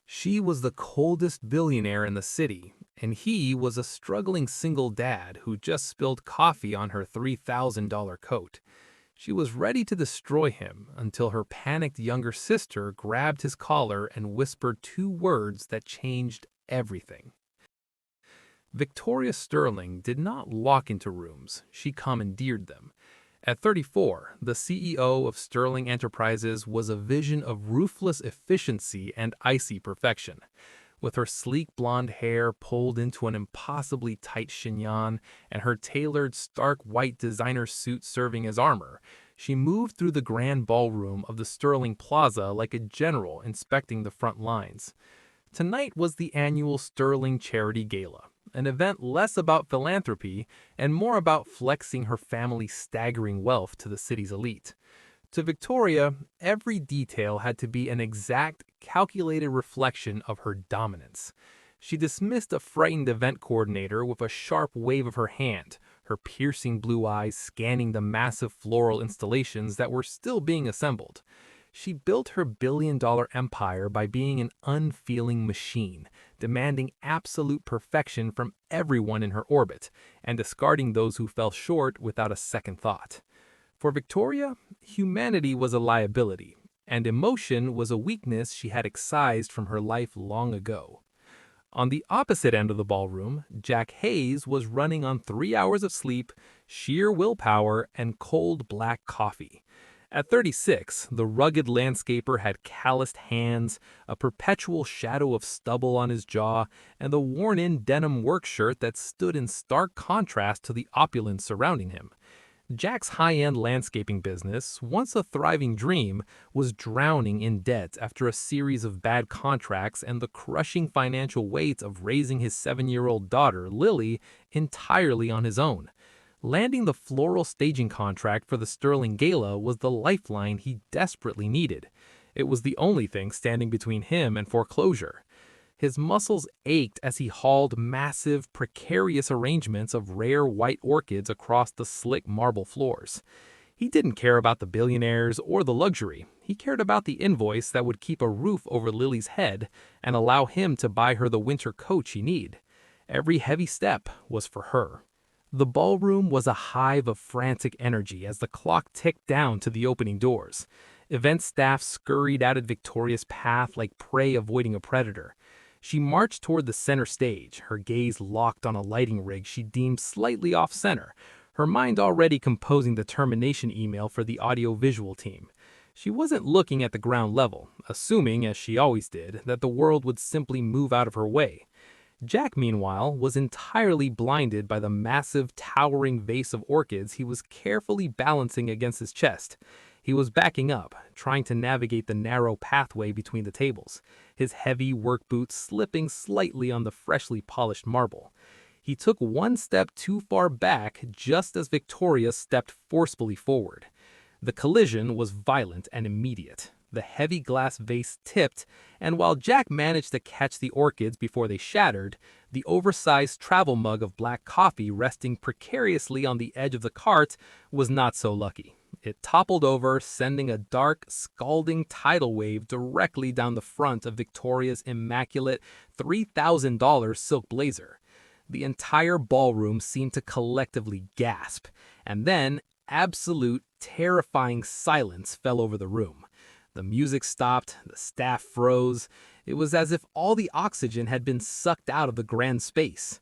She was the coldest billionaire in the city, and he was a struggling single dad who just spilled coffee on her $3,000 coat. She was ready to destroy him until her panicked younger sister grabbed his collar and whispered two words that changed everything. Victoria Sterling did not walk into rooms, she commandeered them. At 34, the CEO of Sterling Enterprises was a vision of ruthless efficiency and icy perfection. With her sleek blonde hair pulled into an impossibly tight chignon and her tailored stark white designer suit serving as armor, she moved through the grand ballroom of the Sterling Plaza like a general inspecting the front lines. Tonight was the annual Sterling Charity Gala, an event less about philanthropy and more about flexing her family's staggering wealth to the city's elite. To Victoria, every detail had to be an exact, calculated reflection of her dominance. She dismissed a frightened event coordinator with a sharp wave of her hand, her piercing blue eyes scanning the massive floral installations that were still being assembled. She built her billion-dollar empire by being an unfeeling machine, demanding absolute perfection from everyone in her orbit, and discarding those who fell short without a second thought. For Victoria, humanity was a liability, and emotion was a weakness she had excised from her life long ago. On the opposite end of the ballroom, Jack Hayes was running on 3 hours of sleep, sheer willpower, and cold black coffee. At 36, the rugged landscaper had calloused hands, a perpetual shadow of stubble on his jaw, and the worn-in denim work shirt that stood in stark contrast to the opulence surrounding him. Jack's high-end landscaping business, once a thriving dream, was drowning in debt after a series of bad contracts and the crushing financial weight of raising his 7-year-old daughter, Lily, entirely on his own. Landing the floral staging contract for the Sterling Gala was the lifeline he desperately needed. It was the only thing standing between him and foreclosure. His muscles ached as he hauled massive, precarious arrangements of rare white orchids across the slick marble floors. He didn't care about the billionaires or the luxury. He cared about the invoice that would keep a roof over Lily's head and allow him to buy her the winter coat she needed. Every heavy step was for her. The ballroom was a hive of frantic energy as the clock ticked down to the opening doors. Event staff scurried out of Victoria's path like prey avoiding a predator. She marched toward the center stage, her gaze locked on a lighting rig she deemed slightly off-center, her mind already composing the termination email for the audio-visual team. She wasn't looking at the ground level, assuming, as she always did, that the world would simply move out of her way. Jack, meanwhile, was entirely blinded by the massive, towering vase of orchids he was carefully balancing against his chest. He was backing up, trying to navigate the narrow pathway between the tables, his heavy work boots slipping slightly on the freshly polished marble. He took one step too far back just as Victoria stepped forcefully forward. The collision was violent and immediate. The heavy glass vase tipped, and while Jack managed to catch the orchids before they shattered, the oversized travel mug of black coffee resting precariously on the edge of the cart was not so lucky. It toppled over, sending a dark, scalding tidal wave directly down the front of Victoria's immaculate $3,000 silk blazer. The entire ballroom seemed to collectively gasp, and then absolute, terrifying silence fell over the room. The music stopped, the staff froze. It was as if all the oxygen had been sucked out of the grand space.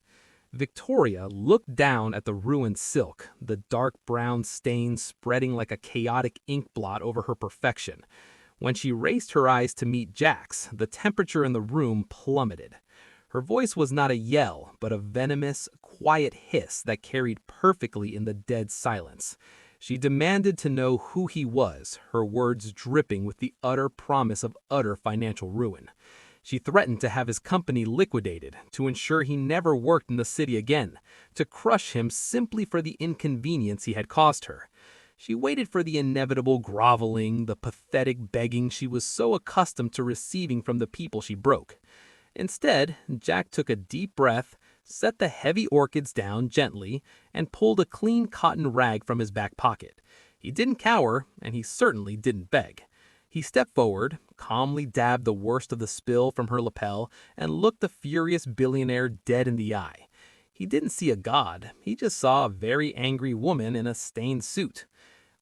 Victoria looked down at the ruined silk, the dark brown stain spreading like a chaotic ink blot over her perfection. When she raised her eyes to meet Jack's, the temperature in the room plummeted. Her voice was not a yell, but a venomous, quiet hiss that carried perfectly in the dead silence. She demanded to know who he was, her words dripping with the utter promise of utter financial ruin. She threatened to have his company liquidated, to ensure he never worked in the city again, to crush him simply for the inconvenience he had caused her. She waited for the inevitable groveling, the pathetic begging she was so accustomed to receiving from the people she broke. Instead, Jack took a deep breath, set the heavy orchids down gently, and pulled a clean cotton rag from his back pocket. He didn't cower, and he certainly didn't beg. He stepped forward, calmly dabbed the worst of the spill from her lapel, and looked the furious billionaire dead in the eye. He didn't see a god, he just saw a very angry woman in a stained suit.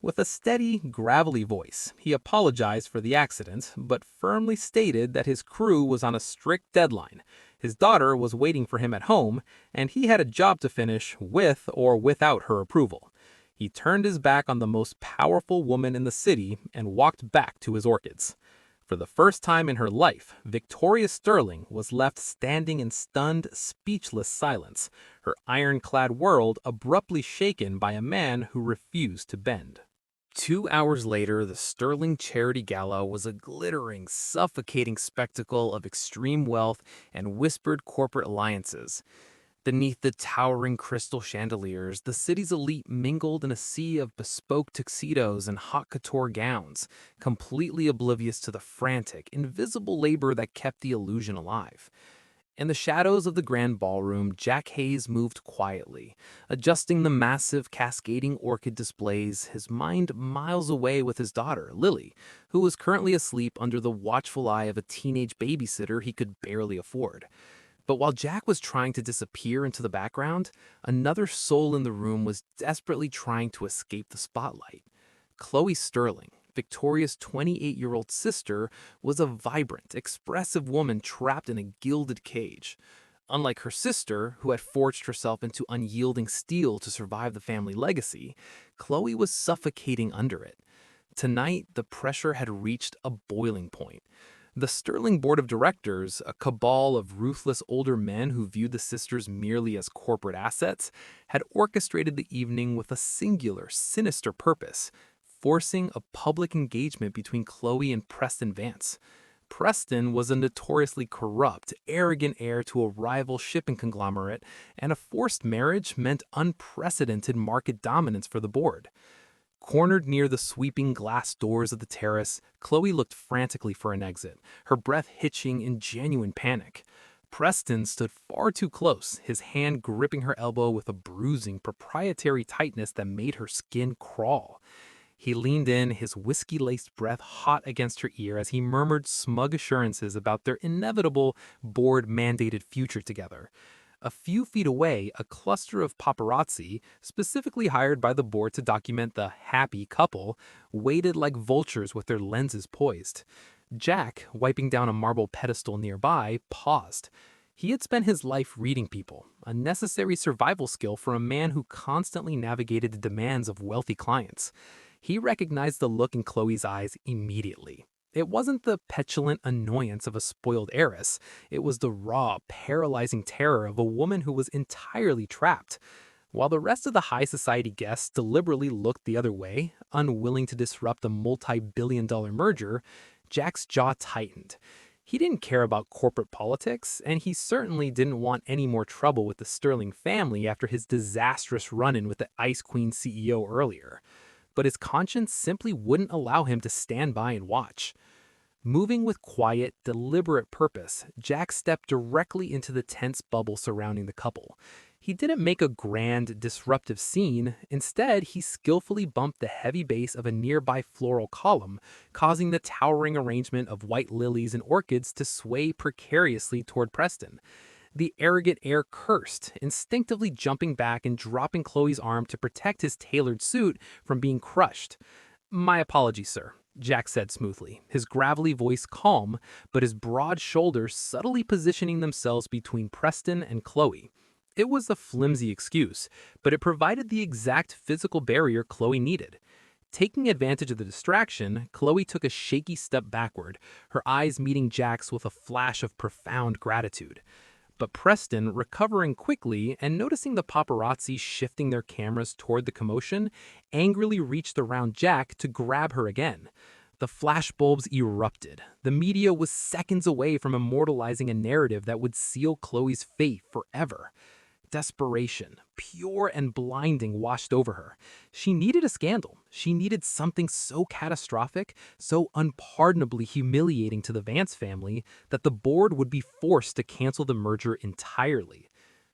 With a steady, gravelly voice, he apologized for the accident, but firmly stated that his crew was on a strict deadline. His daughter was waiting for him at home, and he had a job to finish with or without her approval. He turned his back on the most powerful woman in the city and walked back to his orchids. For the first time in her life, Victoria Sterling was left standing in stunned, speechless silence, her ironclad world abruptly shaken by a man who refused to bend. 2 hours later, the Sterling Charity Gala was a glittering, suffocating spectacle of extreme wealth and whispered corporate alliances. Beneath the towering crystal chandeliers, the city's elite mingled in a sea of bespoke tuxedos and haute couture gowns, completely oblivious to the frantic, invisible labor that kept the illusion alive. In the shadows of the grand ballroom, Jack Hayes moved quietly, adjusting the massive, cascading orchid displays, his mind miles away with his daughter, Lily, who was currently asleep under the watchful eye of a teenage babysitter he could barely afford. But while Jack was trying to disappear into the background, another soul in the room was desperately trying to escape the spotlight. Chloe Sterling, Victoria's 28-year-old sister, was a vibrant, expressive woman trapped in a gilded cage. Unlike her sister, who had forged herself into unyielding steel to survive the family legacy, Chloe was suffocating under it. Tonight, the pressure had reached a boiling point. The Sterling Board of Directors, a cabal of ruthless older men who viewed the sisters merely as corporate assets, had orchestrated the evening with a singular, sinister purpose: forcing a public engagement between Chloe and Preston Vance. Preston was a notoriously corrupt, arrogant heir to a rival shipping conglomerate, and a forced marriage meant unprecedented market dominance for the board. Cornered near the sweeping glass doors of the terrace, Chloe looked frantically for an exit, her breath hitching in genuine panic. Preston stood far too close, his hand gripping her elbow with a bruising, proprietary tightness that made her skin crawl. He leaned in, his whiskey-laced breath hot against her ear as he murmured smug assurances about their inevitable, board-mandated future together. A few feet away, a cluster of paparazzi, specifically hired by the board to document the happy couple, waited like vultures with their lenses poised. Jack, wiping down a marble pedestal nearby, paused. He had spent his life reading people, a necessary survival skill for a man who constantly navigated the demands of wealthy clients. He recognized the look in Chloe's eyes immediately. It wasn't the petulant annoyance of a spoiled heiress. It was the raw, paralyzing terror of a woman who was entirely trapped. While the rest of the high society guests deliberately looked the other way, unwilling to disrupt a multi-billion-dollar merger, Jack's jaw tightened. He didn't care about corporate politics, and he certainly didn't want any more trouble with the Sterling family after his disastrous run-in with the Ice Queen CEO earlier. But his conscience simply wouldn't allow him to stand by and watch. Moving with quiet, deliberate purpose, Jack stepped directly into the tense bubble surrounding the couple. He didn't make a grand, disruptive scene. Instead, he skillfully bumped the heavy base of a nearby floral column, causing the towering arrangement of white lilies and orchids to sway precariously toward Preston. The arrogant heir cursed, instinctively jumping back and dropping Chloe's arm to protect his tailored suit from being crushed. "My apologies, sir," Jack said smoothly, his gravelly voice calm, but his broad shoulders subtly positioning themselves between Preston and Chloe. It was a flimsy excuse, but it provided the exact physical barrier Chloe needed. Taking advantage of the distraction, Chloe took a shaky step backward, her eyes meeting Jack's with a flash of profound gratitude. But Preston, recovering quickly and noticing the paparazzi shifting their cameras toward the commotion, angrily reached around Jack to grab her again. The flashbulbs erupted. The media was seconds away from immortalizing a narrative that would seal Chloe's fate forever. Desperation, pure and blinding, washed over her. She needed a scandal. She needed something so catastrophic, so unpardonably humiliating to the Vance family, that the board would be forced to cancel the merger entirely.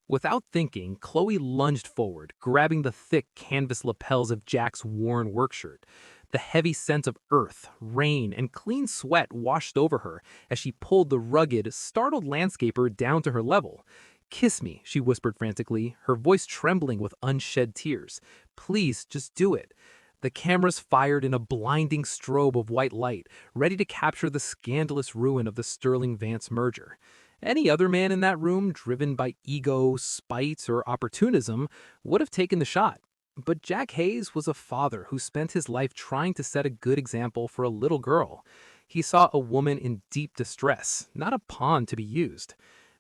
Without thinking, Chloe lunged forward, grabbing the thick canvas lapels of Jack's worn work shirt. The heavy scent of earth, rain, and clean sweat washed over her as she pulled the rugged, startled landscaper down to her level. "Kiss me," she whispered frantically, her voice trembling with unshed tears. "Please, just do it." The cameras fired in a blinding strobe of white light, ready to capture the scandalous ruin of the Sterling-Vance merger. Any other man in that room, driven by ego, spite, or opportunism, would have taken the shot. But Jack Hayes was a father who spent his life trying to set a good example for a little girl. He saw a woman in deep distress, not a pawn to be used.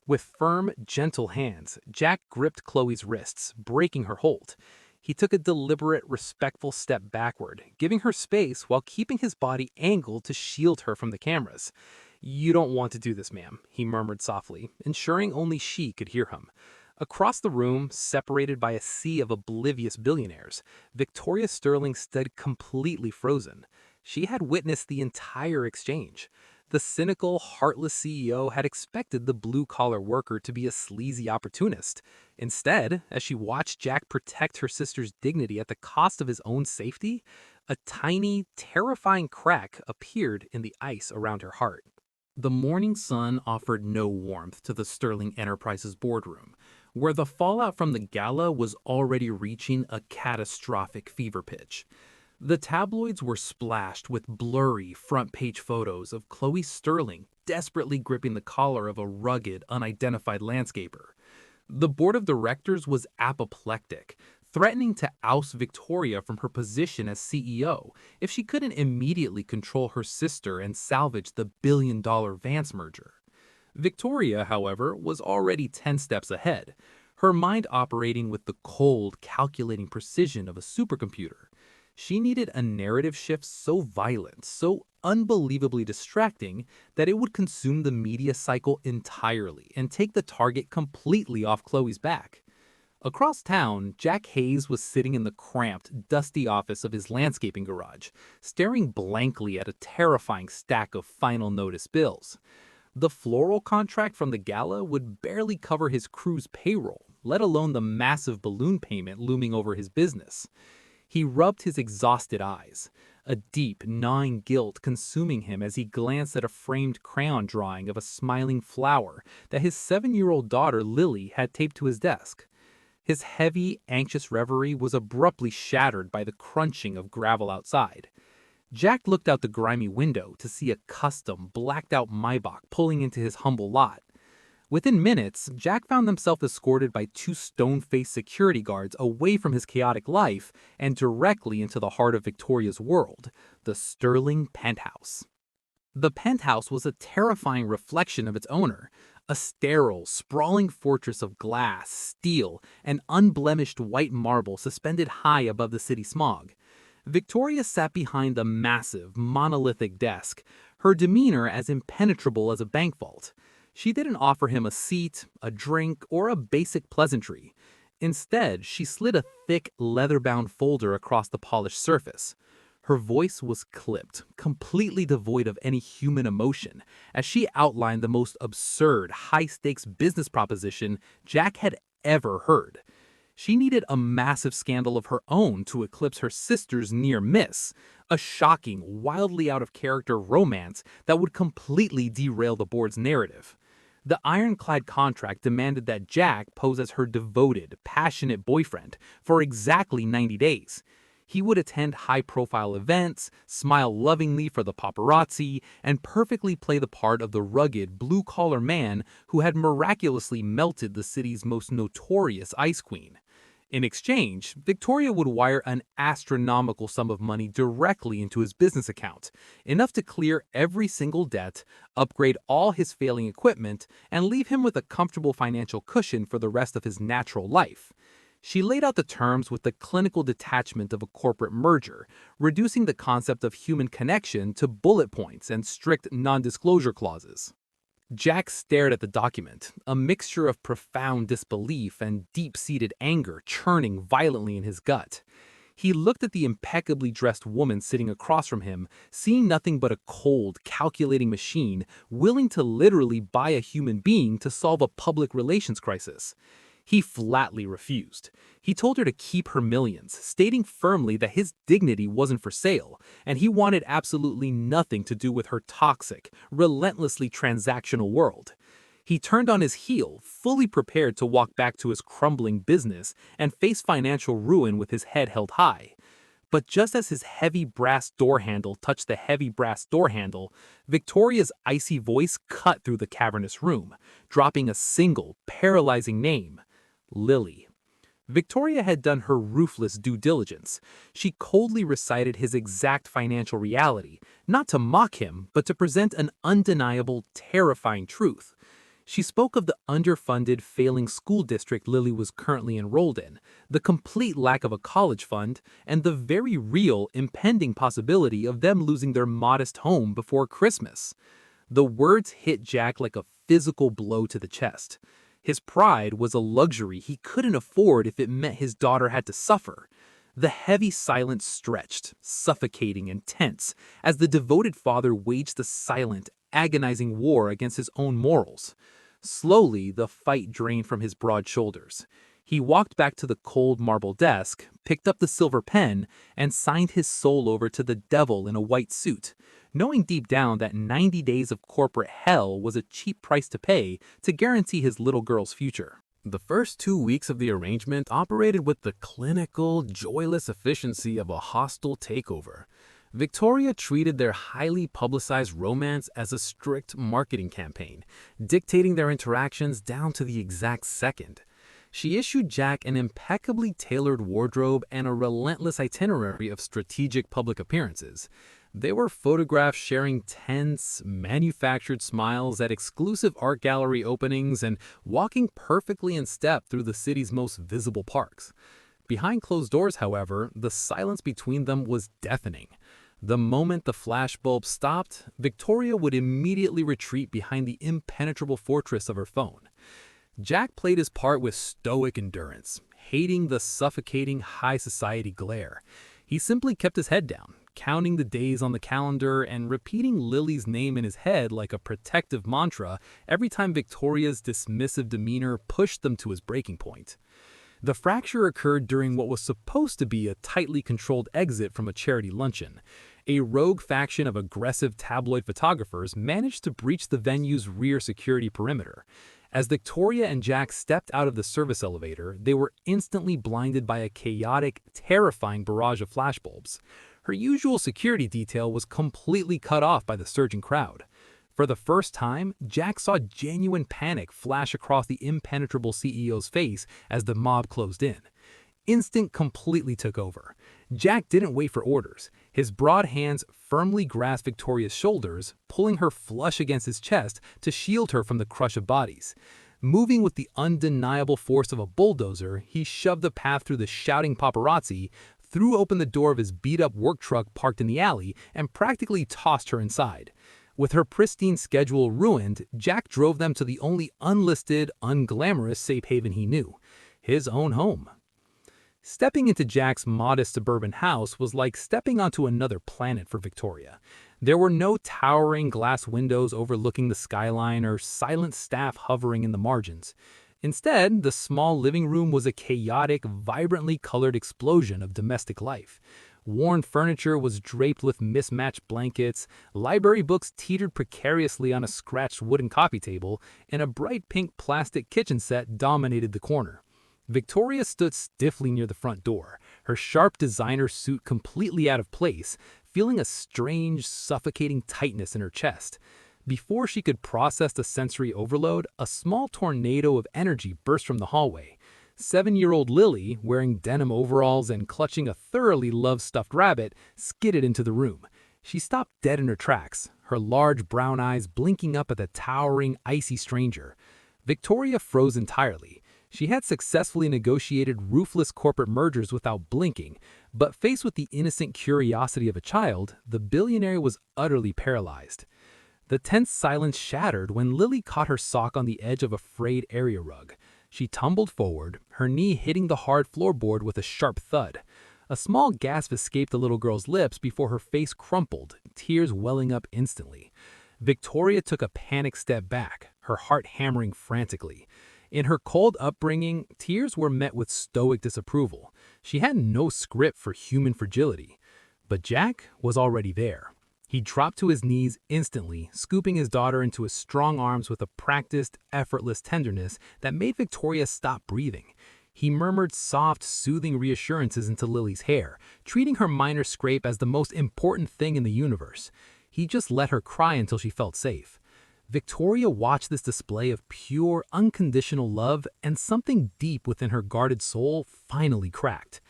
With firm, gentle hands, Jack gripped Chloe's wrists, breaking her hold. He took a deliberate, respectful step backward, giving her space while keeping his body angled to shield her from the cameras. "You don't want to do this, ma'am," he murmured softly, ensuring only she could hear him. Across the room, separated by a sea of oblivious billionaires, Victoria Sterling stood completely frozen. She had witnessed the entire exchange. The cynical, heartless CEO had expected the blue-collar worker to be a sleazy opportunist. Instead, as she watched Jack protect her sister's dignity at the cost of his own safety, a tiny, terrifying crack appeared in the ice around her heart. The morning sun offered no warmth to the Sterling Enterprises boardroom, where the fallout from the gala was already reaching a catastrophic fever pitch. The tabloids were splashed with blurry front-page photos of Chloe Sterling desperately gripping the collar of a rugged, unidentified landscaper. The board of directors was apoplectic, threatening to oust Victoria from her position as CEO if she couldn't immediately control her sister and salvage the billion-dollar Vance merger. Victoria, however, was already 10 steps ahead, her mind operating with the cold, calculating precision of a supercomputer. She needed a narrative shift so violent, so unbelievably distracting, that it would consume the media cycle entirely and take the target completely off Chloe's back. Across town, Jack Hayes was sitting in the cramped, dusty office of his landscaping garage, staring blankly at a terrifying stack of final notice bills. The floral contract from the gala would barely cover his crew's payroll, let alone the massive balloon payment looming over his business. He rubbed his exhausted eyes, a deep, gnawing guilt consuming him as he glanced at a framed crayon drawing of a smiling flower that his 7-year-old daughter Lily had taped to his desk. His heavy, anxious reverie was abruptly shattered by the crunching of gravel outside. Jack looked out the grimy window to see a custom, blacked-out Maybach pulling into his humble lot. Within minutes, Jack found himself escorted by 2 stone-faced security guards away from his chaotic life and directly into the heart of Victoria's world, the Sterling penthouse. The penthouse was a terrifying reflection of its owner, a sterile, sprawling fortress of glass, steel, and unblemished white marble suspended high above the city smog. Victoria sat behind the massive, monolithic desk, her demeanor as impenetrable as a bank vault. She didn't offer him a seat, a drink, or a basic pleasantry. Instead, she slid a thick, leather-bound folder across the polished surface. Her voice was clipped, completely devoid of any human emotion, as she outlined the most absurd, high-stakes business proposition Jack had ever heard. She needed a massive scandal of her own to eclipse her sister's near miss, a shocking, wildly out-of-character romance that would completely derail the board's narrative. The ironclad contract demanded that Jack pose as her devoted, passionate boyfriend for exactly 90 days. He would attend high-profile events, smile lovingly for the paparazzi, and perfectly play the part of the rugged, blue-collar man who had miraculously melted the city's most notorious ice queen. In exchange, Victoria would wire an astronomical sum of money directly into his business account, enough to clear every single debt, upgrade all his failing equipment, and leave him with a comfortable financial cushion for the rest of his natural life. She laid out the terms with the clinical detachment of a corporate merger, reducing the concept of human connection to bullet points and strict non-disclosure clauses. Jack stared at the document, a mixture of profound disbelief and deep-seated anger churning violently in his gut. He looked at the impeccably dressed woman sitting across from him, seeing nothing but a cold, calculating machine willing to literally buy a human being to solve a public relations crisis. He flatly refused. He told her to keep her millions, stating firmly that his dignity wasn't for sale, and he wanted absolutely nothing to do with her toxic, relentlessly transactional world. He turned on his heel, fully prepared to walk back to his crumbling business and face financial ruin with his head held high. But just as his heavy brass door handle touched the heavy brass door handle, Victoria's icy voice cut through the cavernous room, dropping a single, paralyzing name: Lily. Victoria had done her ruthless due diligence. She coldly recited his exact financial reality, not to mock him, but to present an undeniable, terrifying truth. She spoke of the underfunded, failing school district Lily was currently enrolled in, the complete lack of a college fund, and the very real, impending possibility of them losing their modest home before Christmas. The words hit Jack like a physical blow to the chest. His pride was a luxury he couldn't afford if it meant his daughter had to suffer. The heavy silence stretched, suffocating and tense, as the devoted father waged a silent, agonizing war against his own morals. Slowly, the fight drained from his broad shoulders. He walked back to the cold marble desk, picked up the silver pen, and signed his soul over to the devil in a white suit, knowing deep down that 90 days of corporate hell was a cheap price to pay to guarantee his little girl's future. The first 2 weeks of the arrangement operated with the clinical, joyless efficiency of a hostile takeover. Victoria treated their highly publicized romance as a strict marketing campaign, dictating their interactions down to the exact second. She issued Jack an impeccably tailored wardrobe and a relentless itinerary of strategic public appearances. They were photographed sharing tense, manufactured smiles at exclusive art gallery openings and walking perfectly in step through the city's most visible parks. Behind closed doors, however, the silence between them was deafening. The moment the flashbulb stopped, Victoria would immediately retreat behind the impenetrable fortress of her phone. Jack played his part with stoic endurance, hating the suffocating high society glare. He simply kept his head down, counting the days on the calendar and repeating Lily's name in his head like a protective mantra every time Victoria's dismissive demeanor pushed them to his breaking point. The fracture occurred during what was supposed to be a tightly controlled exit from a charity luncheon. A rogue faction of aggressive tabloid photographers managed to breach the venue's rear security perimeter. As Victoria and Jack stepped out of the service elevator, they were instantly blinded by a chaotic, terrifying barrage of flashbulbs. Her usual security detail was completely cut off by the surging crowd. For the first time, Jack saw genuine panic flash across the impenetrable CEO's face as the mob closed in. Instinct completely took over. Jack didn't wait for orders. His broad hands firmly grasped Victoria's shoulders, pulling her flush against his chest to shield her from the crush of bodies. Moving with the undeniable force of a bulldozer, he shoved the path through the shouting paparazzi, threw open the door of his beat-up work truck parked in the alley, and practically tossed her inside. With her pristine schedule ruined, Jack drove them to the only unlisted, unglamorous safe haven he knew: his own home. Stepping into Jack's modest suburban house was like stepping onto another planet for Victoria. There were no towering glass windows overlooking the skyline or silent staff hovering in the margins. Instead, the small living room was a chaotic, vibrantly colored explosion of domestic life. Worn furniture was draped with mismatched blankets, library books teetered precariously on a scratched wooden coffee table, and a bright pink plastic kitchen set dominated the corner. Victoria stood stiffly near the front door, her sharp designer suit completely out of place, feeling a strange, suffocating tightness in her chest. Before she could process the sensory overload, a small tornado of energy burst from the hallway. 7-year-old Lily, wearing denim overalls and clutching a thoroughly loved stuffed rabbit, skidded into the room. She stopped dead in her tracks, her large brown eyes blinking up at the towering, icy stranger. Victoria froze entirely. She had successfully negotiated ruthless corporate mergers without blinking, but faced with the innocent curiosity of a child, the billionaire was utterly paralyzed. The tense silence shattered when Lily caught her sock on the edge of a frayed area rug. She tumbled forward, her knee hitting the hard floorboard with a sharp thud. A small gasp escaped the little girl's lips before her face crumpled, tears welling up instantly. Victoria took a panicked step back, her heart hammering frantically. In her cold upbringing, tears were met with stoic disapproval. She had no script for human fragility. But Jack was already there. He dropped to his knees instantly, scooping his daughter into his strong arms with a practiced, effortless tenderness that made Victoria stop breathing. He murmured soft, soothing reassurances into Lily's hair, treating her minor scrape as the most important thing in the universe. He just let her cry until she felt safe. Victoria watched this display of pure, unconditional love, and something deep within her guarded soul finally cracked.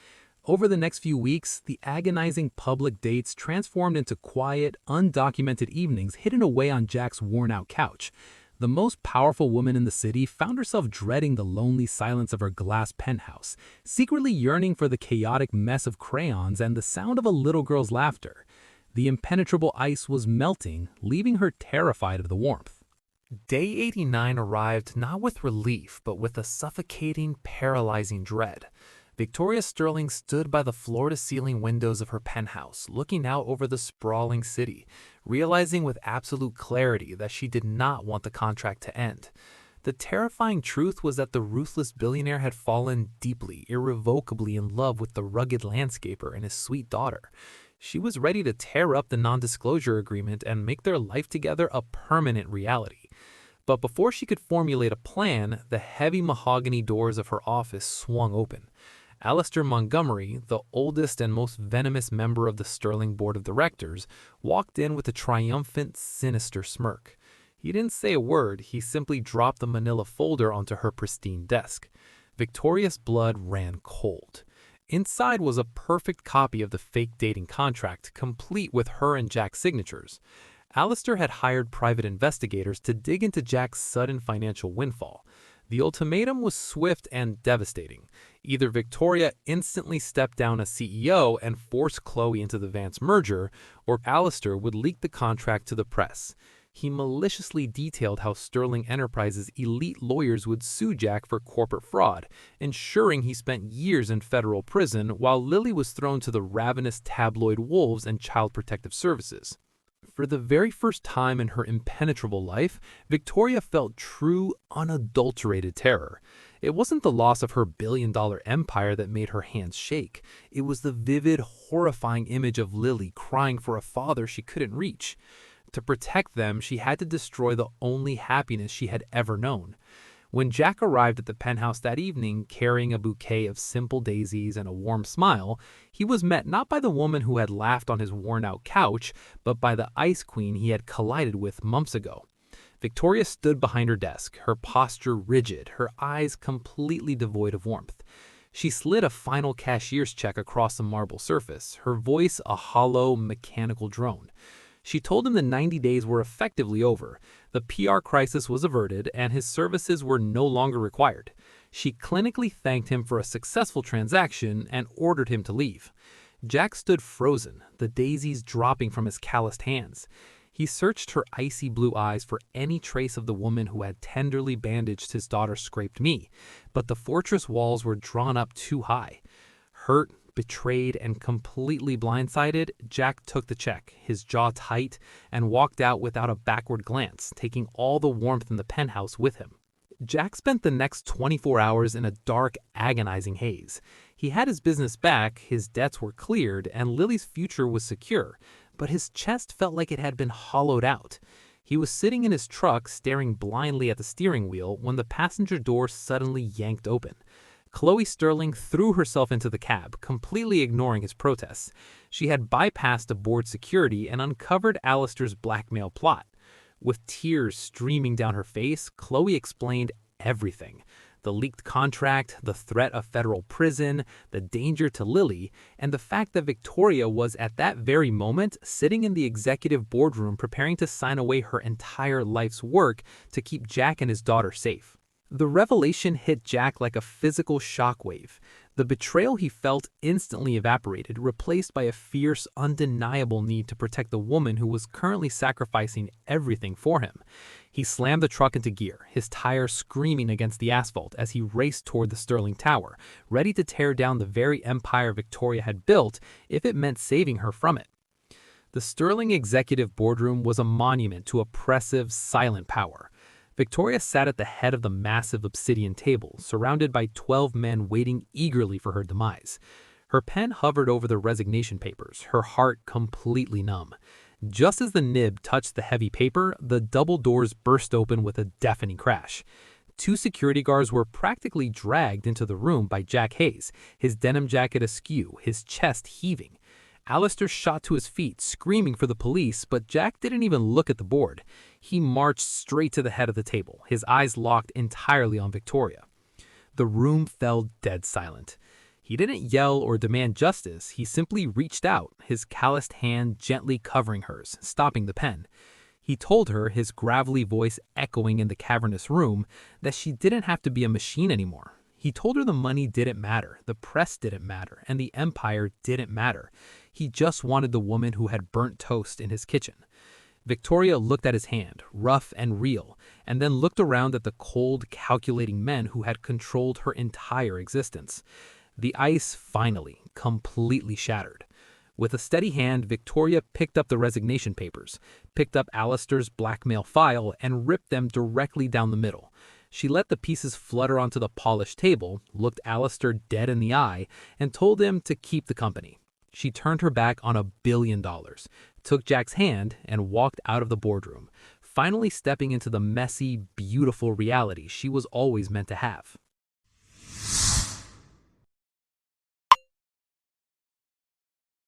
Over the next few weeks, the agonizing public dates transformed into quiet, undocumented evenings hidden away on Jack's worn-out couch. The most powerful woman in the city found herself dreading the lonely silence of her glass penthouse, secretly yearning for the chaotic mess of crayons and the sound of a little girl's laughter. The impenetrable ice was melting, leaving her terrified of the warmth. Day 89 arrived not with relief, but with a suffocating, paralyzing dread. Victoria Sterling stood by the floor-to-ceiling windows of her penthouse, looking out over the sprawling city, realizing with absolute clarity that she did not want the contract to end. The terrifying truth was that the ruthless billionaire had fallen deeply, irrevocably in love with the rugged landscaper and his sweet daughter. She was ready to tear up the non-disclosure agreement and make their life together a permanent reality. But before she could formulate a plan, the heavy mahogany doors of her office swung open. Alistair Montgomery, the oldest and most venomous member of the Sterling Board of Directors, walked in with a triumphant, sinister smirk. He didn't say a word, he simply dropped the manila folder onto her pristine desk. Victoria's blood ran cold. Inside was a perfect copy of the fake dating contract, complete with her and Jack's signatures. Alistair had hired private investigators to dig into Jack's sudden financial windfall. The ultimatum was swift and devastating. Either Victoria instantly stepped down as CEO and forced Chloe into the Vance merger, or Alistair would leak the contract to the press. He maliciously detailed how Sterling Enterprises' elite lawyers would sue Jack for corporate fraud, ensuring he spent years in federal prison while Lily was thrown to the ravenous tabloid wolves and Child Protective Services. For the very first time in her impenetrable life, Victoria felt true, unadulterated terror. It wasn't the loss of her billion-dollar empire that made her hands shake. It was the vivid, horrifying image of Lily crying for a father she couldn't reach. To protect them, she had to destroy the only happiness she had ever known. When Jack arrived at the penthouse that evening, carrying a bouquet of simple daisies and a warm smile, he was met not by the woman who had laughed on his worn-out couch, but by the ice queen he had collided with months ago. Victoria stood behind her desk, her posture rigid, her eyes completely devoid of warmth. She slid a final cashier's check across the marble surface, her voice a hollow, mechanical drone. She told him the 90 days were effectively over. The PR crisis was averted, and his services were no longer required. She clinically thanked him for a successful transaction and ordered him to leave. Jack stood frozen, the daisies dropping from his calloused hands. He searched her icy blue eyes for any trace of the woman who had tenderly bandaged his daughter's scraped knee, but the fortress walls were drawn up too high. Hurt, betrayed, and completely blindsided, Jack took the check, his jaw tight, and walked out without a backward glance, taking all the warmth in the penthouse with him. Jack spent the next 24 hours in a dark, agonizing haze. He had his business back, his debts were cleared, and Lily's future was secure, but his chest felt like it had been hollowed out. He was sitting in his truck, staring blindly at the steering wheel, when the passenger door suddenly yanked open. Chloe Sterling threw herself into the cab, completely ignoring his protests. She had bypassed aboard security and uncovered Alistair's blackmail plot. With tears streaming down her face, Chloe explained everything. The leaked contract, the threat of federal prison, the danger to Lily, and the fact that Victoria was at that very moment sitting in the executive boardroom preparing to sign away her entire life's work to keep Jack and his daughter safe. The revelation hit Jack like a physical shockwave. The betrayal he felt instantly evaporated, replaced by a fierce, undeniable need to protect the woman who was currently sacrificing everything for him. He slammed the truck into gear, his tires screaming against the asphalt as he raced toward the Sterling Tower, ready to tear down the very empire Victoria had built if it meant saving her from it. The Sterling executive boardroom was a monument to oppressive, silent power. Victoria sat at the head of the massive obsidian table, surrounded by 12 men waiting eagerly for her demise. Her pen hovered over the resignation papers, her heart completely numb. Just as the nib touched the heavy paper, the double doors burst open with a deafening crash. Two security guards were practically dragged into the room by Jack Hayes, his denim jacket askew, his chest heaving. Alistair shot to his feet, screaming for the police, but Jack didn't even look at the board. He marched straight to the head of the table, his eyes locked entirely on Victoria. The room fell dead silent. He didn't yell or demand justice, he simply reached out, his calloused hand gently covering hers, stopping the pen. He told her, his gravelly voice echoing in the cavernous room, that she didn't have to be a machine anymore. He told her the money didn't matter, the press didn't matter, and the empire didn't matter. He just wanted the woman who had burnt toast in his kitchen. Victoria looked at his hand, rough and real, and then looked around at the cold, calculating men who had controlled her entire existence. The ice finally, completely shattered. With a steady hand, Victoria picked up the resignation papers, picked up Alistair's blackmail file, and ripped them directly down the middle. She let the pieces flutter onto the polished table, looked Alistair dead in the eye, and told him to keep the company. She turned her back on $1 billion, took Jack's hand, and walked out of the boardroom, finally stepping into the messy, beautiful reality she was always meant to have.